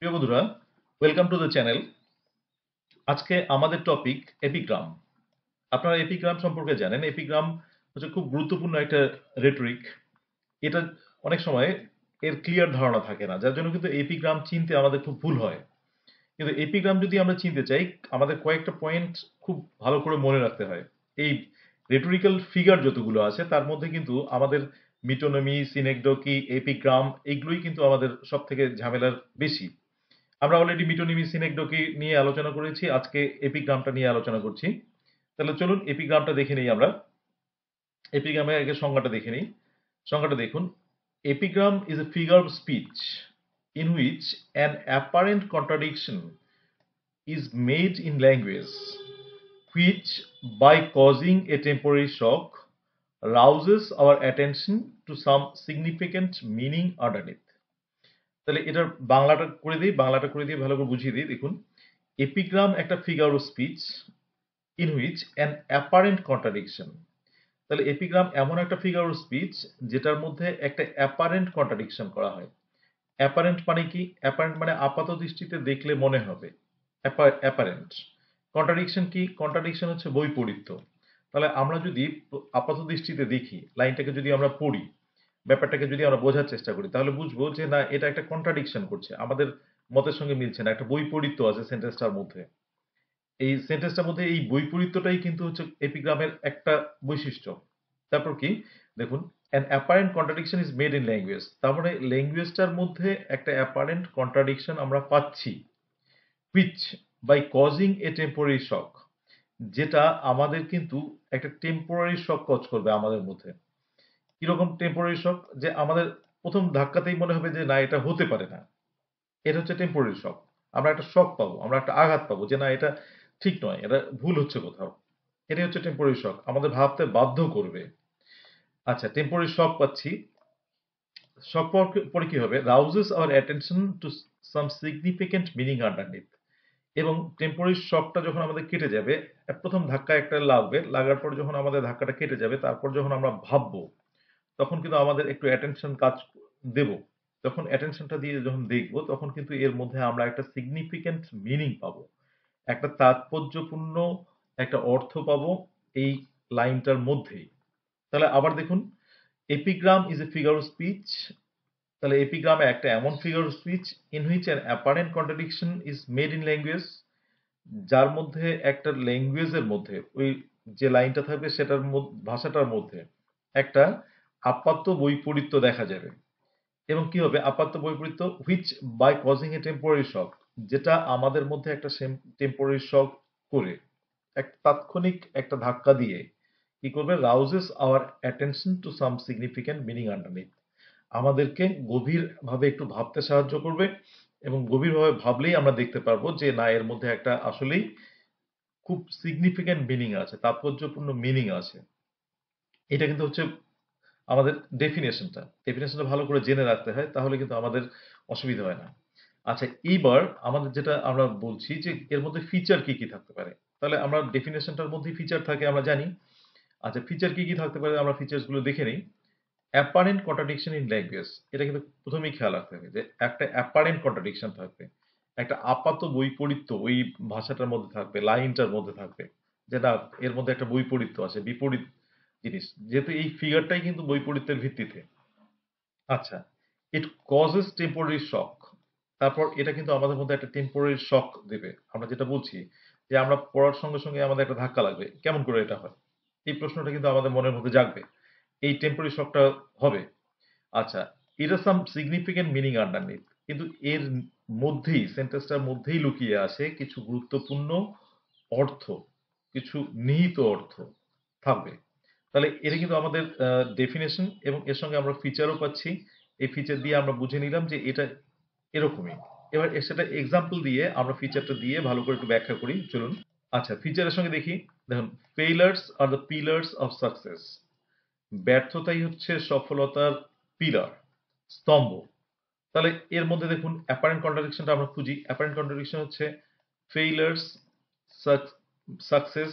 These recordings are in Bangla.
প্রিয় বন্ধুরা, ওয়েলকাম টু দ্য চ্যানেল। আজকে আমাদের টপিক এপিগ্রাম। আপনারা এপিগ্রাম সম্পর্কে জানেন। এপিগ্রাম হচ্ছে খুব গুরুত্বপূর্ণ একটা রেটরিক। এটা অনেক সময় এর ক্লিয়ার ধারণা থাকে না, যার জন্য কিন্তু এপিগ্রাম চিনতে আমাদের খুব ভুল হয়। কিন্তু এপিগ্রাম যদি আমরা চিনতে চাই, আমাদের কয়েকটা পয়েন্ট খুব ভালো করে মনে রাখতে হয়। এই রেটরিক্যাল ফিগার যতগুলো আছে তার মধ্যে কিন্তু আমাদের মিটোনমি, সিনেকডকি, এপিগ্রাম এগুলোই কিন্তু আমাদের সব থেকে ঝামেলার বেশি। আমরা অলরেডি মিটোনিমি সিনেকডকি নিয়ে আলোচনা করেছি, আজকে এপিগ্রামটা নিয়ে আলোচনা করছি। তাহলে চলুন এপিগ্রামটা দেখে নিই আমরা। এপিগ্রামের আগে সংজ্ঞাটা দেখে নিই। সংজ্ঞাটা দেখুন, epigram is a figure of speech in which an apparent contradiction is made in language, which by causing a temporary shock rouses our attention to some significant meaning underneath. তাহলে এটার বাংলাটা করে দিয়ে ভালো করে বুঝিয়ে দিই। দেখুন, এপিগ্রাম একটা figure of speech in which an apparent contradiction. তাহলে এপিগ্রাম এমন একটা ফিগার অফ স্পিচ যেটার মধ্যে একটা অ্যাপারেন্ট কন্ট্রাডিকশন করা হয়। অ্যাপারেন্ট মানে কি? অ্যাপারেন্ট মানে আপাত দৃষ্টিতে দেখলে মনে হবে অ্যাপারেন্ট। কন্ট্রাডিকশন কি? কন্ট্রাডিকশন হচ্ছে বৈপরীত্য। তাহলে আমরা যদি আপাত দৃষ্টিতে দেখি, লাইনটাকে যদি আমরা পড়ি, ব্যাপারটাকে যদি আমরা বোঝার চেষ্টা করি, তাহলে বুঝবো যে না, এটা একটা কন্ট্রাডিকশন করছে, আমাদের মতের সঙ্গে মিলছে না, একটা বৈপরীত্য আছে সেন্টেন্সটার মধ্যে। এই সেন্টেন্সটার মধ্যে এই বৈপরীত্যটাই কিন্তু হচ্ছে এপিগ্রামের একটা বৈশিষ্ট্য। তারপর কি? দেখুন, an apparent contradiction is made in language। তার মানে ল্যাঙ্গুয়েজটার মধ্যে একটা অ্যাপারেন্ট কন্ট্রাডিকশন আমরা পাচ্ছি, which by causing a temporary shock, যেটা আমাদের কিন্তু একটা টেম্পোরারি শক কজ করবে আমাদের মধ্যে। কিরকম টেম্পোরারি শক? যে আমাদের প্রথম ধাক্কাতেই মনে হবে যে না, এটা হতে পারে না। এটা হচ্ছে টেম্পোরারি শক। আমরা একটা শক পাবো, আমরা একটা আঘাত পাবো যে না, এটা ঠিক নয়, এটা ভুল হচ্ছে কোথাও। এটাই হচ্ছে টেম্পোরারি শক, আমাদের ভাবতে বাধ্য করবে। আচ্ছা, টেম্পোরারি শক পাচ্ছি। শক পাওয়ার পরে কি হবে? Rouses our attention to some significant meaning underneath. এবং টেম্পোরারি শকটা যখন আমাদের কেটে যাবে, প্রথম ধাক্কা একটা লাগবে, লাগার পর যখন আমাদের ধাক্কাটা কেটে যাবে, তারপর যখন আমরা ভাববো, তখন কিন্তু আমাদের একটু অ্যাটেনশন কাজ দেব। তখন অ্যাটেনশনটা দিয়ে যখন দেখবো, তখন কিন্তু এর মধ্যে আমরা একটা সিগনিফিকেন্ট মিনিং পাবো, একটা তাৎপর্যপূর্ণ একটা অর্থ পাবো এই লাইনটার মধ্যেই। তাহলে আবার দেখুন, epigram is a figure of speech. তাহলে এপিগ্রাম একটা এমন figure of speech in which an apparent contradiction is made in language, যার মধ্যে একটা ল্যাঙ্গুয়েজের মধ্যে ওই যে লাইনটা থাকবে সেটার ভাষাটার মধ্যে একটা আপাত্ত বৈপরীত্য দেখা যাবে। এবং কি হবে আপাত্ত বৈপরীত্য? Which by causing a temporary shock, যেটা আমাদের মধ্যে একটা টেম্পোরারি শক করে, এক তাৎক্ষণিক একটা ধাক্কা দিয়ে কি করবে? Rouses our attention to some significant meaning underneath, আমাদেরকে গভীরভাবে একটু ভাবতে সাহায্য করবে। এবং গভীরভাবে ভাবলেই আমরা দেখতে পারবো যে না, এর মধ্যে একটা আসলেই খুব সিগনিফিক্যান্ট মিনিং আছে, তাৎপর্যপূর্ণ মিনিং আছে। এটা কিন্তু হচ্ছে আমাদের ডেফিনেশনটা ভালো করে জেনে রাখতে হয়, তাহলে কিন্তু আমাদের অসুবিধা হয় না। আচ্ছা, এইবার আমাদের যেটা আমরা বলছি যে এর মধ্যে ফিচার কি কি থাকতে পারে। তাহলে আমরা ডেফিনেশনটার মধ্যে ফিচার থাকে আমরা জানি। আচ্ছা, ফিচার কি কি থাকতে পারে আমরা ফিচার্স গুলো দেখে নিই। অ্যাপারেন্ট কন্ট্রাডিকশন ইন ল্যাঙ্গুয়েজ, এটা কিন্তু প্রথমেই খেয়াল রাখতে হবে যে একটা অ্যাপারেন্ট কন্ট্রাডিকশন থাকবে, একটা আপাত বৈপরীত্য ওই ভাষাটার মধ্যে থাকবে, লাইনটার মধ্যে থাকবে, যে না, এর মধ্যে একটা বৈপরীত্য আছে, বিপরীত জিনিস, যেহেতু এই ফিগারটাই কিন্তু বৈপরীত্যের ভিত্তিতে। আচ্ছা, ইট কজেস টেম্পোরারি শক। তারপর এটা কিন্তু আমাদের মধ্যে একটা টেম্পোরারি শক দেবে। আমরা যেটা বলছি যে আমরা পড়ার সঙ্গে সঙ্গে আমাদের একটা ধাক্কা লাগবে, কেমন করে এটা হয়? এই প্রশ্নটা কিন্তু আমাদের মনের মধ্যে জাগবে, এই টেম্পোরারি শকটা হবে। আচ্ছা, এটা সাম সিগনিফিকেন্ট মিনিং আন্ডারনিথ, কিন্তু এর মধ্যেই, সেন্টেন্সটার মধ্যেই লুকিয়ে আছে কিছু গুরুত্বপূর্ণ অর্থ, কিছু নিহিত অর্থ থাকবে। তাহলে এটা কিন্তু আমাদের ডেফিনেশন, এবং এর সঙ্গে আমরা ফিচারও পাচ্ছি। এই ফিচার দিয়ে আমরা বুঝে নিলাম যে এটা এরকমই। এবার সেটা এক্সাম্পল দিয়ে আমরা ফিচারটা দিয়ে ভালো করে একটু ব্যাখ্যা করি, চলুন। আচ্ছা, ফিচারের সঙ্গে দেখি। দেখুন, failures are the pillars of success. ব্যর্থতাই হচ্ছে সফলতার পিলার, স্তম্ভ। তাহলে এর মধ্যে দেখুন, অ্যাপারেন্ট কন্ট্রাডিকশনটা আমরা খুঁজি। অ্যাপারেন্ট কন্ট্রাডিকশন হচ্ছে ফেইলার্স, সাকসেস,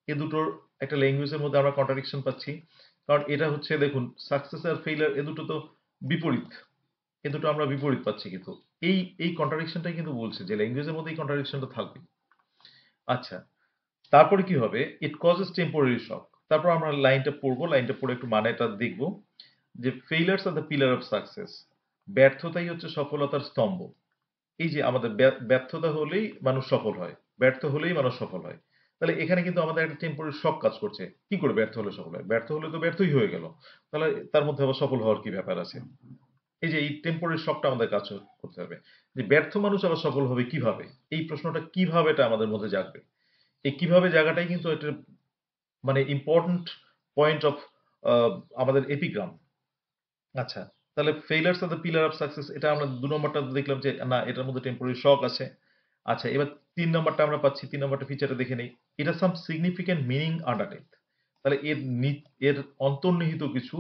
এ দুটোর একটা ল্যাঙ্গুয়েজের মধ্যে আমরা কন্ট্রাডিকশন পাচ্ছি। কারণ এটা হচ্ছে, দেখুন, সাকসেস আর ফেইলার এ দুটো তো বিপরীত, এ দুটো আমরা বিপরীত পাচ্ছি কিন্তু। এই এই কন্ট্রাডিকশনটাই কিন্তু বলছে যে ল্যাঙ্গুয়েজের মধ্যে এই কন্ট্রাডিকশনটা থাকবে। আচ্ছা, তারপরে কি হবে? ইট কজেস টেম্পোরারি শক। তারপর আমরা লাইনটা পড়বো, লাইনটা পড়ে একটু মানেটা দেখবো যে failures are the pillar of success. ব্যর্থতাই হচ্ছে সফলতার স্তম্ভ। এই যে আমাদের ব্যর্থতা হলেই মানুষ সফল হয়, ব্যর্থ হলেই মানুষ সফল হয়। তাহলে এখানে কিন্তু আমাদের একটা টেম্পোরারি শক কাজ করছে। কি করে ব্যর্থ হলে সফল হয়? ব্যর্থ হলে তো ব্যর্থই হয়ে গেল। তাহলে তার মধ্যে আবার সফল হওয়ার কি ব্যাপার আছে? এই যে এই টেম্পোরারি শকটা আমাদের কাজ করতে হবে। যে ব্যর্থ মানুষ আবার সফল হবে কিভাবে? এই প্রশ্নটা কিভাবে এটা আমাদের মধ্যে জাগবে? এই কিভাবে জায়গাটাই কিন্তু একটা মানে ইম্পর্টেন্ট পয়েন্ট অফ আমাদের এপিগ্রাম। আচ্ছা, তাহলে ফেইলার্স are the pillar of success, এটা আমরা ২ নম্বরটা দেখলাম যে না, এটার মধ্যে টেম্পোরারি শক আছে। আচ্ছা, এবার ৩ নম্বরটা আমরা পাচ্ছি। ৩ নম্বরটা ফিচারটা দেখে নেই। এটা সাম সিগনিফিক্যান্ট মিনিং আন্ডারনেথ। তাহলে এর অন্তর্নিহিত কিছু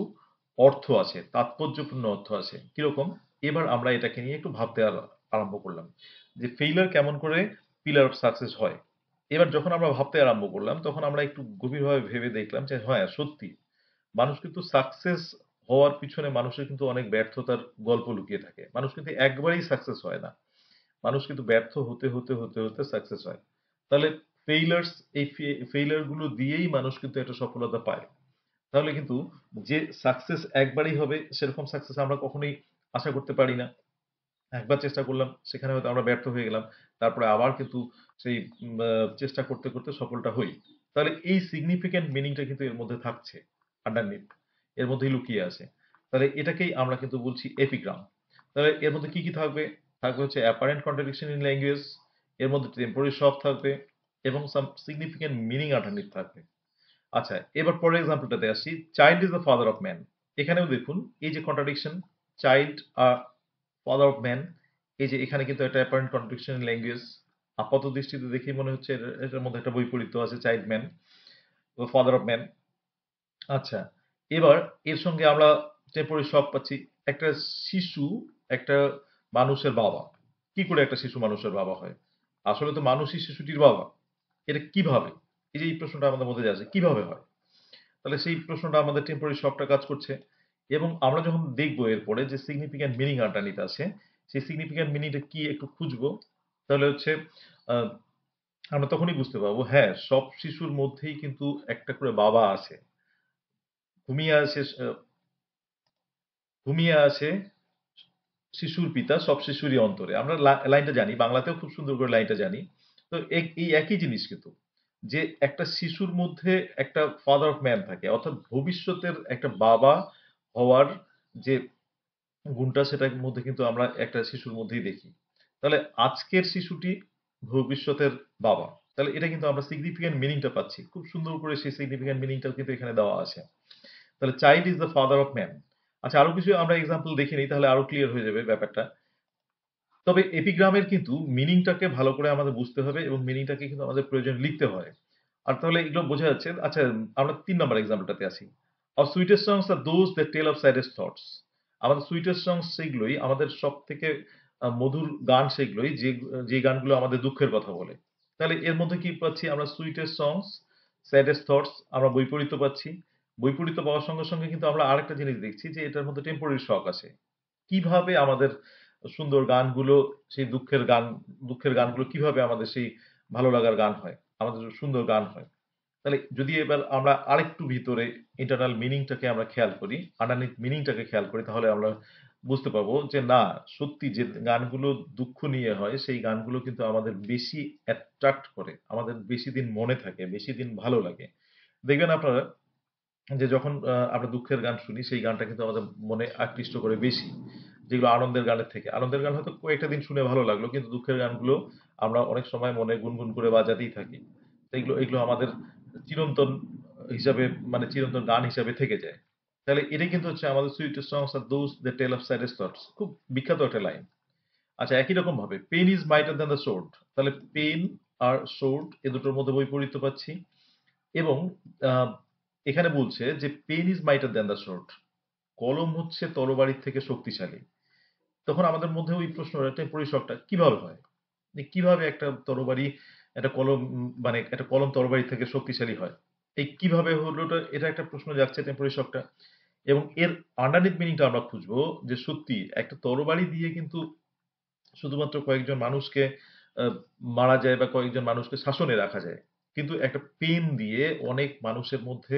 অর্থ আছে, তাৎপর্যপূর্ণ অর্থ আছে। কিরকম? এবার আমরা এটাকে নিয়ে একটু ভাবতে আরম্ভ করলাম যে ফেইলার কেমন করে পিলার অফ সাকসেস হয়। এবার যখন আমরা ভাবতে আরম্ভ করলাম তখন আমরা একটু গভীরভাবে ভেবে দেখলাম যে হ্যাঁ, সত্যি মানুষ কিন্তু সাকসেস হওয়ার পিছনে মানুষের কিন্তু অনেক ব্যর্থতার গল্প লুকিয়ে থাকে। মানুষ কিন্তু একবারেই সাকসেস হয় না। মানুষ কিন্তু ব্যর্থ হতে হতে হতে হতে সাকসেস হয়। তাহলে ফেইলার্স, এই ফেইলার গুলো দিয়েই মানুষ কিন্তু একটা সফলতা পায়। তাহলে কিন্তু যে সাকসেস একবারই হবে সেরকম সাকসেস আমরা কখনোই আশা করতে পারি না। একবার চেষ্টা করলাম, সেখানে হয়তো আমরা ব্যর্থ হয়ে গেলাম। তারপরে আবার কিন্তু সেই চেষ্টা করতে করতে সফলটা হই। তাহলে এই সিগনিফিক্যান্ট মিনিংটা কিন্তু এর মধ্যে থাকছে আন্ডারনিথ, এর মধ্যেই লুকিয়ে আছে। তাহলে এটাকেই আমরা কিন্তু বলছি এপিগ্রাম। তাহলে এর মধ্যে কি কি থাকবে? থাকবে হচ্ছে অ্যাপারেন্ট কন্ট্রাডিকশন ইন ল্যাঙ্গুয়েজ, এর মধ্যে টেম্পোরারি শক থাকবে এবং সাম সিগনিফিক্যান্ট মিনিং আন্ডারনিথ থাকবে। আচ্ছা, এবার পরের এক্সাম্পলটাতে আসি। Child is the father of man. এখানেও দেখুন এই যে কন্ট্রাডিকশন, চাইল্ড আর ফাদার অফ ম্যান। এই যে এখানে কিন্তু একটা অ্যাপারেন্ট কন্ট্রাডিকশন ইন ল্যাঙ্গুয়েজ। আপাত দৃষ্টিতে দেখেই মনে হচ্ছে এটার মধ্যে একটা বৈপরীত্য আছে, চাইল্ড ম্যান ও ফাদার অফ ম্যান। আচ্ছা, এবার এর সঙ্গে আমরা টেম্পোরারি শক পাচ্ছি। একটা শিশু একটা মানুষের বাবা। কি করে একটা শিশু মানুষের বাবা হয়? আসলে তো মানুষই শিশুটির বাবা। এটা কিভাবে? এই যে এই প্রশ্নটা আমাদের মধ্যে আছে, কিভাবে হয়? তাহলে সেই প্রশ্নটা আমাদের টেম্পোরারি শকটা কাজ করছে। এবং আমরা যখন দেখবো এরপরে যে সিগনিফিক্যান্ট মিনিং আন্ডারনিথ আছে, সেই সিগনিফিক্যান্ট মিনিংটা কি একটু খুঁজবো। তাহলে হচ্ছে আহ, আমরা তখনই বুঝতে পারবো হ্যাঁ, সব শিশুর মধ্যেই কিন্তু একটা করে বাবা আছে। ঘুমিয়ে আছে ঘুমিয়ে আছে শিশুর পিতা সব শিশুরই অন্তরে। আমরা লাইনটা জানি, বাংলাতেও খুব সুন্দর করে লাইনটা জানি। তো এই একই জিনিস কিন্তু, যে একটা শিশুর মধ্যে একটা ফাদার অফ ম্যান থাকে, অর্থাৎ ভবিষ্যতের একটা বাবা হওয়ার যে গুণটা, সেটার মধ্যে কিন্তু আমরা একটা শিশুর মধ্যেই দেখি। তাহলে আজকের শিশুটি ভবিষ্যতের বাবা। তাহলে এটা কিন্তু আমরা সিগনিফিক্যান্ট মিনিংটা পাচ্ছি। খুব সুন্দর করে সেই সিগনিফিক্যান্ট মিনিংটাও কিন্তু এখানে দেওয়া আছে। তাহলে child is the father of man. আচ্ছা, আরো কিছু আমরা এক্সাম্পল দেখে নিই, তাহলে আরো ক্লিয়ার হয়ে যাবে ব্যাপারটা। তবে এপিগ্রামের কিন্তু মিনিংটাকে ভালো করে আমাদের বুঝতে হবে এবং মিনিংটাকে কিন্তু আমাদের প্রয়োজন লিখতে হয়। আর তাহলে এগুলো বোঝা যাচ্ছে। আচ্ছা, আমরা ৩ নাম্বার এক্সাম্পলটাতে আসি। Our sweetest songs are those that tell of saddest thoughts. আমাদের সুইটেস্ট সংস সেগুলোই, আমাদের সবথেকে মধুর গান সেগুলোই যে গানগুলো আমাদের দুঃখের কথা বলে। তাহলে এর মধ্যে কি পাচ্ছি আমরা? সুইটেস্ট সংস, স্যাডেস্ট থটস, আমরা বৈপরীত্য পাচ্ছি। বৈপরীত্য পাওয়ার সঙ্গে সঙ্গে কিন্তু আমরা আরেকটা জিনিস দেখছি যে এটার মধ্যে টেম্পোরারি শক আছে। কিভাবে আমাদের সুন্দর গানগুলো, সেই দুঃখের গানগুলো কিভাবে আমাদের সেই ভালো লাগার গান হয়, আমাদের সুন্দর গান হয়। তাহলে যদি এবার আমরা আরেকটু ভিতরে ইন্টারনাল মিনিংটাকে আমরা খেয়াল করি, আন্ডারনিথ মিনিংটাকে খেয়াল করি, তাহলে আমরা বুঝতে পারবো যে না, সত্যি যে গানগুলো দুঃখ নিয়ে হয় সেই গানগুলো কিন্তু আমাদের বেশি অ্যাট্রাক্ট করে, আমাদের বেশি দিন মনে থাকে, বেশি দিন ভালো লাগে। দেখবেন আপনারা যে যখন আমরা দুঃখের গান শুনি সেই গানটা কিন্তু আমাদের মনে আকৃষ্ট করে বেশি, যেগুলো আনন্দের গানের থেকে। আনন্দের গান হয়তো কয়েকটা দিন শুনে ভালো লাগলো, কিন্তু দুঃখের গানগুলো আমরা অনেক সময় মনে গুনগুন করে বাজাতেই থাকি। তো এগুলো এগুলো আমাদের চিরন্তন হিসাবে, মানে চিরন্তন গান হিসাবে থেকে যায়। তাহলে এটাই কিন্তু হচ্ছে আমাদের সুইটেস্ট সংস আর those the tell of saddest thoughts. খুব বিখ্যাত একটা লাইন। আচ্ছা, একই রকম ভাবে pen is mightier than the sword. তাহলে পেন আর সোর্ড এ দুটোর মধ্যে বৈপরীত্য পাচ্ছি। এবং আহ, এখানে বলছে যে pen is mightier than the sword, কলম হচ্ছে তরবারির থেকে শক্তিশালী। তখন আমাদের মধ্যে ওই প্রশ্নটা, টেম্পোরারি শকটা কিভাবে হয়? যে কিভাবে একটা তরবারি, একটা কলম, মানে একটা কলম তরবারি থেকে শক্তিশালী হয়? এই কিভাবে হলো, এটা একটা প্রশ্ন যাচ্ছে টেম্পোরারি শকটা। এবং এর আন্ডারনিথ মিনিংটা আমরা খুঁজবো যে সত্যি একটা তরবারি দিয়ে কিন্তু শুধুমাত্র কয়েকজন মানুষকে মারা যায় বা কয়েকজন মানুষকে শাসনে রাখা যায়, কিন্তু একটা পেন দিয়ে অনেক মানুষের মধ্যে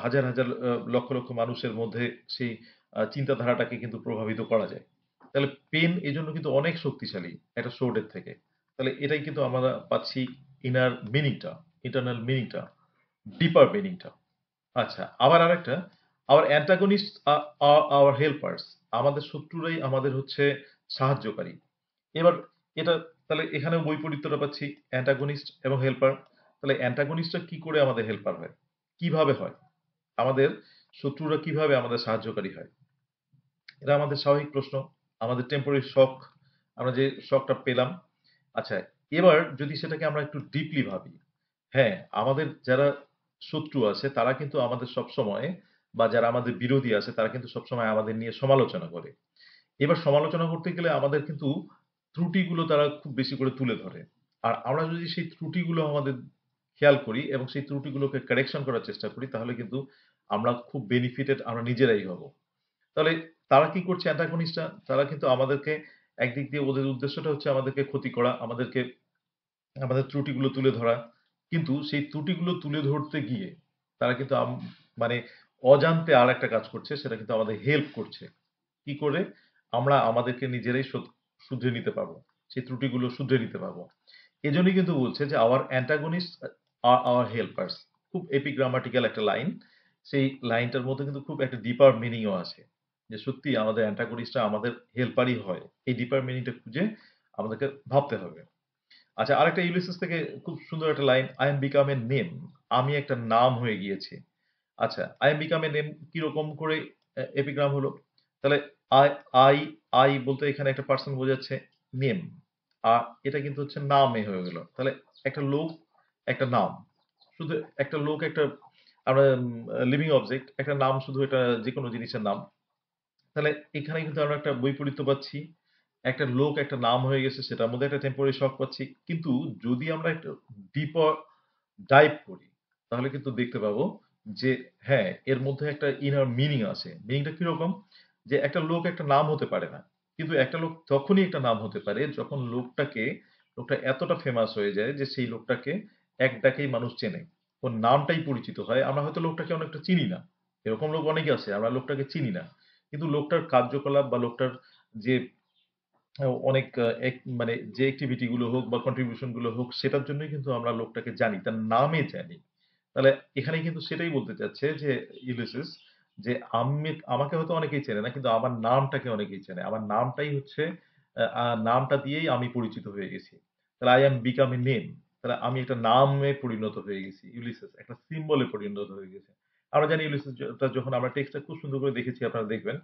হাজার হাজার লক্ষ লক্ষ মানুষের মধ্যে সেই চিন্তাধারাটাকে কিন্তু প্রভাবিত করা যায়। তাহলে পেন এই জন্য কিন্তু অনেক শক্তিশালী একটা সোর্ডের থেকে। তাহলে এটাই কিন্তু আমরা পাচ্ছি ইনার মিনিংটা, ইন্টারনাল মিনিংটা, ডিপার মিনিংটা। আচ্ছা, আবার আরেকটা, আওয়ার অ্যান্টাগনিস্ট আর আওয়ার হেল্পার্স, আমাদের শত্রুরাই আমাদের হচ্ছে সাহায্যকারী। এবার এটা, তাহলে এখানেও বৈপরীত্যটা পাচ্ছি, অ্যান্টাগনিস্ট এবং হেল্পার। তাহলে অ্যান্টাগনিস্টরা কি করে আমাদের হেল্পার হয়, কিভাবে হয়, আমাদের শত্রুরা কিভাবে আমাদের সাহায্যকারী হয়? এটা আমাদের স্বাভাবিক প্রশ্ন। আমাদের টেম্পোরারি শক, আমরা যে শকটা পেলাম। আচ্ছা, এবার যদি সেটাকে আমরা একটু ডিপলি ভাবি, হ্যাঁ, আমাদের যারা শত্রু আছে তারা কিন্তু আমাদের সবসময়, বা যারা আমাদের বিরোধী আছে তারা কিন্তু সবসময় আমাদের নিয়ে সমালোচনা করে। এবার সমালোচনা করতে গেলে আমাদের কিন্তু ত্রুটিগুলো তারা খুব বেশি করে তুলে ধরে। আর আমরা যদি সেই ত্রুটিগুলো আমাদের খেয়াল করি এবং সেই ত্রুটিগুলোকে কারেকশন করার চেষ্টা করি, তাহলে কিন্তু আমরা খুব বেনিফিটেড আমরা নিজেরাই হব। তাহলে তারা কি করছে অ্যান্টাগনিস্টরা? তারা কিন্তু আমাদেরকে একদিক দিয়ে, ওদের উদ্দেশ্যটা হচ্ছে আমাদেরকে ক্ষতি করা, আমাদেরকে আমাদের ত্রুটিগুলো তুলে ধরা। কিন্তু সেই ত্রুটিগুলো তুলে ধরতে গিয়ে তারা কিন্তু মানে অজান্তে আর একটা কাজ করছে, সেটা কিন্তু আমাদের হেল্প করছে। কি করে? আমরা আমাদেরকে নিজেরাই শুধরে নিতে পারবো, সেই ত্রুটিগুলো শুধরে নিতে পারবো। এজন্যই কিন্তু বলছে যে আওয়ার অ্যান্টাগনিস্ট আর আওয়ার হেল্পার্স। খুব এপিগ্রামাটিক্যাল একটা লাইন। সেই লাইনটার মধ্যে কিন্তু খুব একটা ডিপার মিনিংও আছে, যে সত্যি আমাদের অ্যান্টাগনিস্টরা আমাদের হেল্পারই হয়। এই ডিপার মিনিংটা খুঁজে আমাদেরকে ভাবতে হবে। আচ্ছা, আরেকটা ইউলিসিস থেকে খুব সুন্দর একটা line, I am become a name, আমি একটা নাম হয়ে গিয়েছি। আচ্ছা, I am become a name কিরকম করে এপিগ্রাম হলো? তাহলে আই আই আই বলতে এখানে একটা পার্সন বোঝাচ্ছে, নেম আর এটা কিন্তু হচ্ছে নামে হয়ে গেল। তাহলে একটা লোক, একটা নাম, শুধু একটা লোক, একটা আমরা লিভিং অবজেক্ট, একটা নাম, শুধু এটা যে কোনো জিনিসের নাম। তাহলে এখানে কিন্তু আমরা একটা বৈপরীত্য পাচ্ছি, একটা লোক একটা নাম হয়ে গেছে, সেটার মধ্যে একটা টেম্পোরারি শক পাচ্ছি। কিন্তু যদি আমরা একটা ডিপার ডাইভ করি, তাহলে কিন্তু দেখতে পাবো যে হ্যাঁ, এর মধ্যে একটা ইনার মিনিং আছে। মিনিংটা কিরকম? যে একটা লোক একটা নাম হতে পারে না, কিন্তু একটা লোক তখনই একটা নাম হতে পারে যখন লোকটা এতটা ফেমাস হয়ে যায় যে সেই লোকটাকে এক ডাকেই মানুষ চেনে, ওর নামটাই পরিচিত হয়। আমরা হয়তো লোকটাকে অনেকটা চিনি না, এরকম লোক অনেকে আছে, আমরা লোকটাকে চিনি না, কিন্তু লোকটার কার্যকলাপ বা লোকটার যে অনেক মানে যে অ্যাক্টিভিটি গুলো হোক বা কন্ট্রিবিউশন গুলো হোক, সেটার জন্যই কিন্তু আমরা লোকটাকে জানি, তার নামে জানি। তাহলে এখানে কিন্তু সেটাই বলতে চাচ্ছে যে ইউলিসিস, যে আমাকে হয়তো অনেকেই চেনে না, কিন্তু আমার নামটাকে অনেকেই চেনে। আমার নামটাই হচ্ছে, নামটা দিয়েই আমি পরিচিত হয়ে গেছি। তাহলে I am become a name, তাহলে আমি একটা নামে পরিণত হয়ে গেছি। ইউলিসিস একটা সিম্বলে পরিণত হয়ে গেছে। আমরা জানি ইউলিসিস যখন আমরা টেক্সটটা খুব সুন্দর করে দেখেছি, আপনারা দেখবেন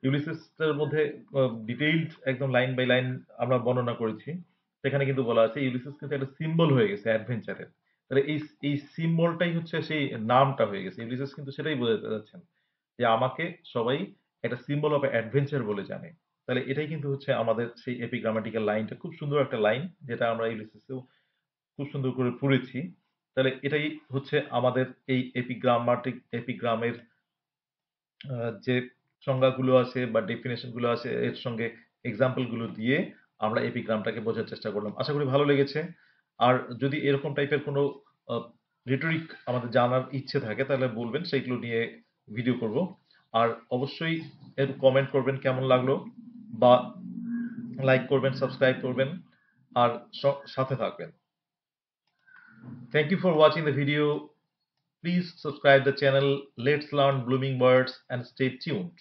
ইউলিসিসটার মধ্যে ডিটেইলড একদম লাইন বাই লাইন আমরা বর্ণনা করেছি। সেখানে কিন্তু বলা আছে ইউলিসিস কিন্তু একটা সিম্বল হয়ে গেছে অ্যাডভেঞ্চারের। তাহলে এই এই সিম্বলটাই হচ্ছে সেই নামটা হয়ে গেছে। ইউলিসিস কিন্তু সেটাই বোঝাতে চাচ্ছেন, যে আমাকে সবাই একটা সিম্বল অফ অ্যাডভেঞ্চার বলে জানে। তাহলে এটাই কিন্তু হচ্ছে আমাদের সেই এপিগ্রামাটিক্যাল লাইনটা, খুব সুন্দর একটা লাইন, যেটা আমরা ইউলিসিসেও খুব সুন্দর করে পড়েছি। তাহলে এটাই হচ্ছে আমাদের এই এপিগ্রামের যে সংজ্ঞাগুলো আছে বা ডেফিনেশন গুলো আছে, এর সঙ্গে এক্সাম্পল গুলো দিয়ে আমরা এপিগ্রামটাকে বোঝার চেষ্টা করলাম। আশা করি ভালো লেগেছে। আর যদি এরকম টাইপের কোনো রিটরিক আমাদের জানার ইচ্ছে থাকে, তাহলে বলবেন, সেইগুলো নিয়ে ভিডিও করব। আর অবশ্যই এর কমেন্ট করবেন কেমন লাগলো, বা লাইক করবেন, সাবস্ক্রাইব করবেন, আর সাথে থাকবেন। Thank you for watching the video. Please subscribe the channel. Let's learn blooming birds and stay tuned.